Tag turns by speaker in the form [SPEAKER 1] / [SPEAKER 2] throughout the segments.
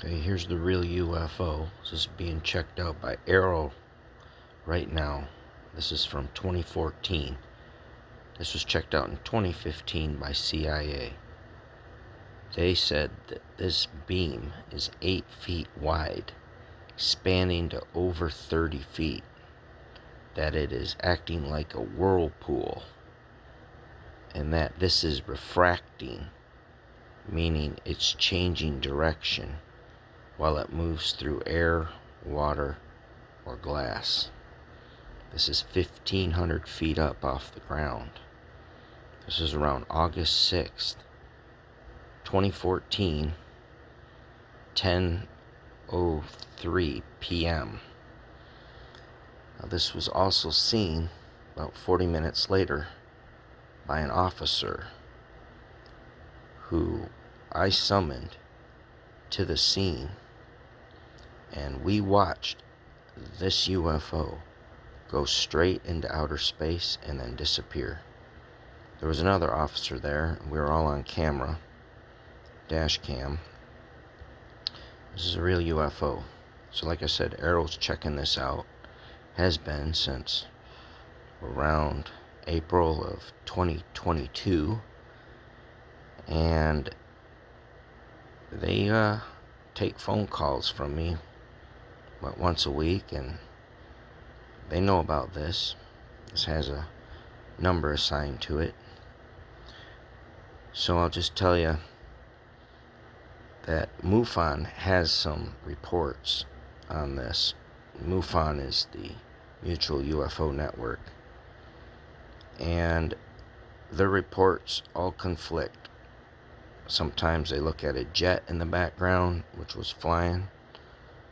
[SPEAKER 1] Okay, here's the real UFO. This is being checked out by Arrow right now. This is from 2014. This was checked out in 2015 by CIA. They said that this beam is 8 feet wide, spanning to over 30 feet, that it is acting like a whirlpool, and that this is refracting, meaning it's changing direction while it moves through air, water, or glass. This is 1,500 feet up off the ground. This is around August 6th, 2014, 10:03 p.m. Now, this was also seen about 40 minutes later by an officer who I summoned to the scene, and we watched this UFO go straight into outer space and then disappear. There was another officer there, and we were all on camera, dash cam. This is a real UFO. So like I said, Arrow's checking this out. Has been since around April of 2022. And they take phone calls from me about once a week, and they know about this. This has a number assigned to it. So I'll just tell you that MUFON has some reports on this. MUFON is the Mutual UFO Network, and their reports all conflict. Sometimes they look at a jet in the background, which was flying.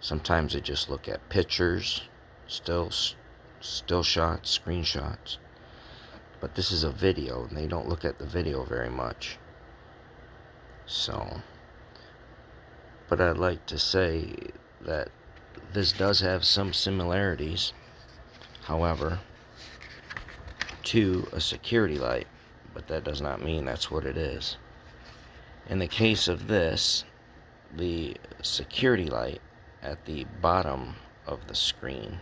[SPEAKER 1] Sometimes they just look at pictures, still shots, screenshots. But this is a video, and they don't look at the video very much. So, but I'd like to say that this does have some similarities, however, to a security light, but that does not mean that's what it is. In the case of this, the security light at the bottom of the screen,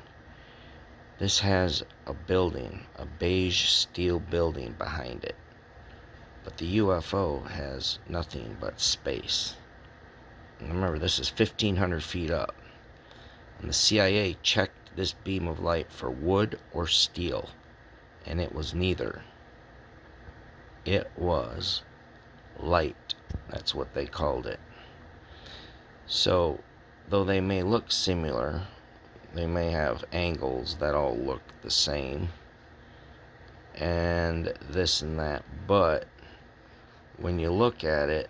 [SPEAKER 1] this has a building, a beige steel building behind it. But the UFO has nothing but space. And remember, this is 1,500 feet up. And the CIA checked this beam of light for wood or steel, and it was neither. It was light. That's what they called it. So, though they may look similar, they may have angles that all look the same, and this and that, but when you look at it,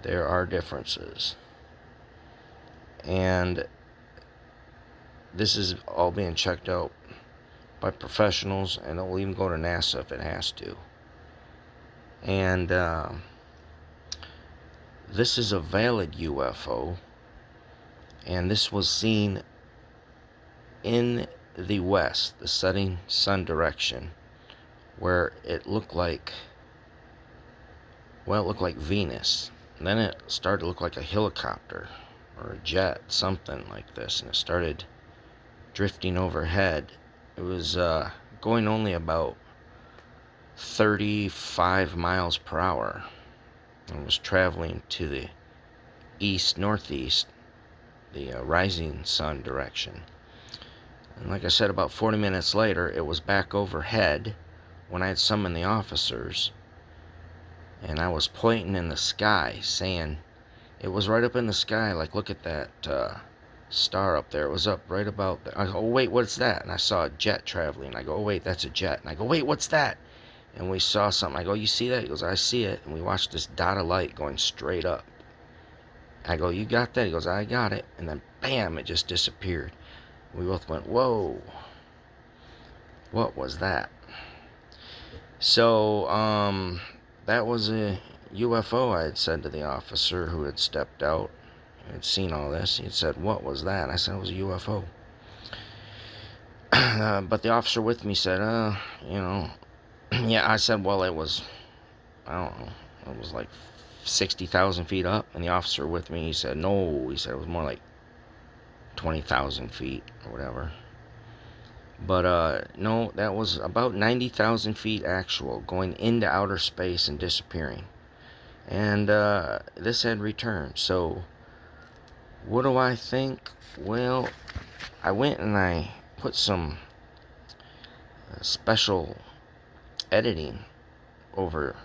[SPEAKER 1] there are differences. And this is all being checked out by professionals, and it will even go to NASA if it has to. And this is a valid UFO, and this was seen in the west, the setting sun direction, where it looked like, well, it looked like Venus. And then it started to look like a helicopter or a jet, something like this, and it started drifting overhead. It was going only about 35 miles per hour, and was traveling to the northeast, the rising sun direction. And like I said, about 40 minutes later, it was back overhead when I had summoned the officers, and I was pointing in the sky, saying, it was right up in the sky, like, look at that star up there. It was up right about there. I go, oh, wait, what's that? And I saw a jet traveling. I go, oh, wait, that's a jet. And I go, wait, what's that? And we saw something. I go, you see that? He goes, I see it. And we watched this dot of light going straight up. I go, you got that? He goes, I got it. And then, bam, it just disappeared. We both went, whoa, what was that? So, that was a UFO, I had said to the officer who had stepped out, who had seen all this. He had said, what was that? And I said, it was a UFO. But the officer with me said, yeah, I said, well, it was, I don't know, it was like 60,000 feet up? And the officer with me, he said, no. He said it was more like 20,000 feet or whatever. But no, that was about 90,000 feet actual, going into outer space and disappearing. And this had returned. So what do I think? Well, I went and I put some special editing over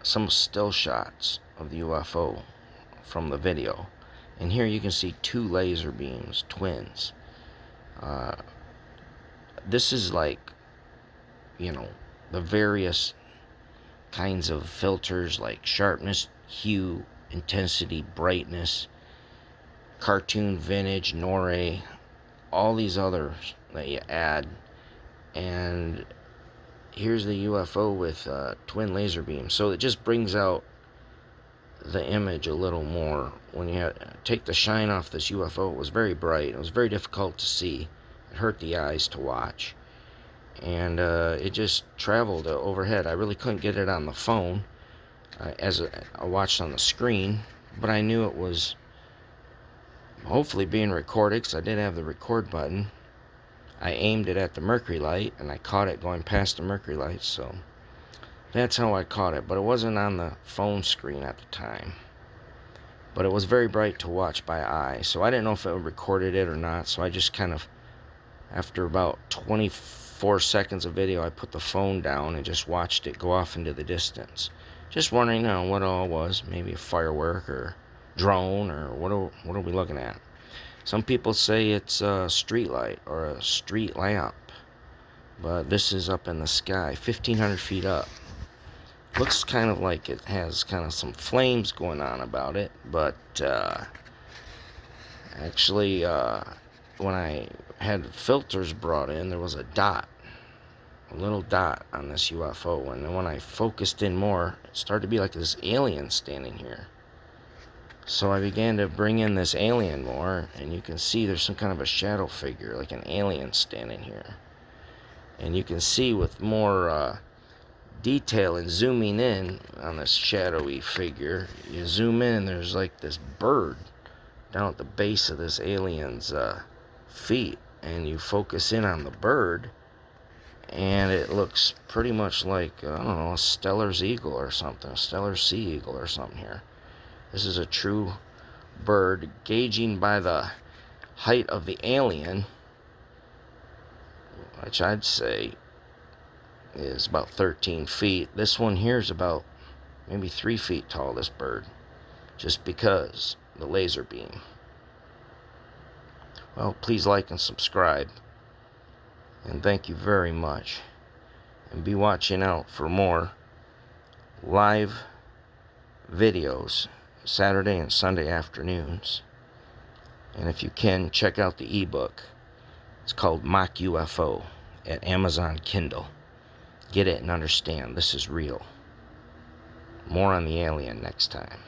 [SPEAKER 1] some still shots of the UFO from the video. And here you can see two laser beams, twins. This is like, the various kinds of filters like sharpness, hue, intensity, brightness, cartoon, vintage, Norray, all these others that you add. And here's the UFO with twin laser beams. So it just brings out the image a little more. When you take the shine off this UFO, it was very bright. It was very difficult to see. It hurt the eyes to watch. And it just traveled overhead. I really couldn't get it on the phone as I watched on the screen, but I knew it was hopefully being recorded because I did have the record button. I aimed it at the Mercury light and I caught it going past the Mercury light, so that's how I caught it. But it wasn't on the phone screen at the time. But it was very bright to watch by eye, so I didn't know if it recorded it or not. So I just kind of, after about 24 seconds of video, I put the phone down and just watched it go off into the distance. Just wondering, what it all was. Maybe a firework or drone, or what are we looking at? Some people say it's a street light or a street lamp, but this is up in the sky, 1,500 feet up. Looks kind of like it has kind of some flames going on about it, but actually, when I had filters brought in, there was a little dot on this UFO, and then when I focused in more, it started to be like this alien standing here. So I began to bring in this alien more, and you can see there's some kind of a shadow figure, like an alien standing here. And you can see with more detail and zooming in on this shadowy figure, you zoom in, there's like this bird down at the base of this alien's feet, and you focus in on the bird, and it looks pretty much like, I don't know, a Steller's eagle or something, a Steller sea eagle or something here. This is a true bird, gauging by the height of the alien, which I'd say is about 13 feet. This one here is about maybe 3 feet tall, this bird, just because the laser beam. Well, please like and subscribe, and thank you very much. And be watching out for more live videos Saturday and Sunday afternoons. And if you can, check out the ebook. It's called Mock UFO at Amazon Kindle. Get it and understand this is real. More on the alien next time.